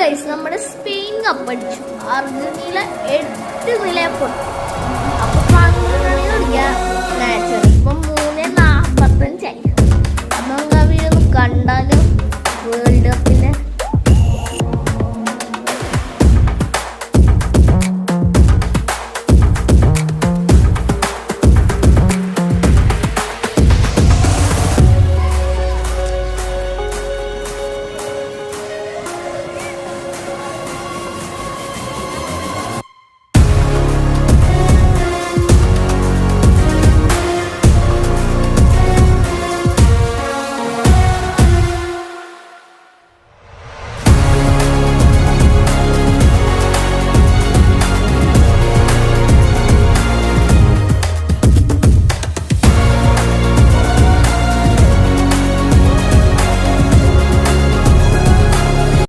Guys നമ്മുടെ Spain കപ്പടിച്ചു. Argentina 8 നില പൊട്ടി. അപ്പൊ 12 മാച്ച് ഇപ്പം 3:45. നമുക്ക് അവരൊന്ന് കണ്ടാല്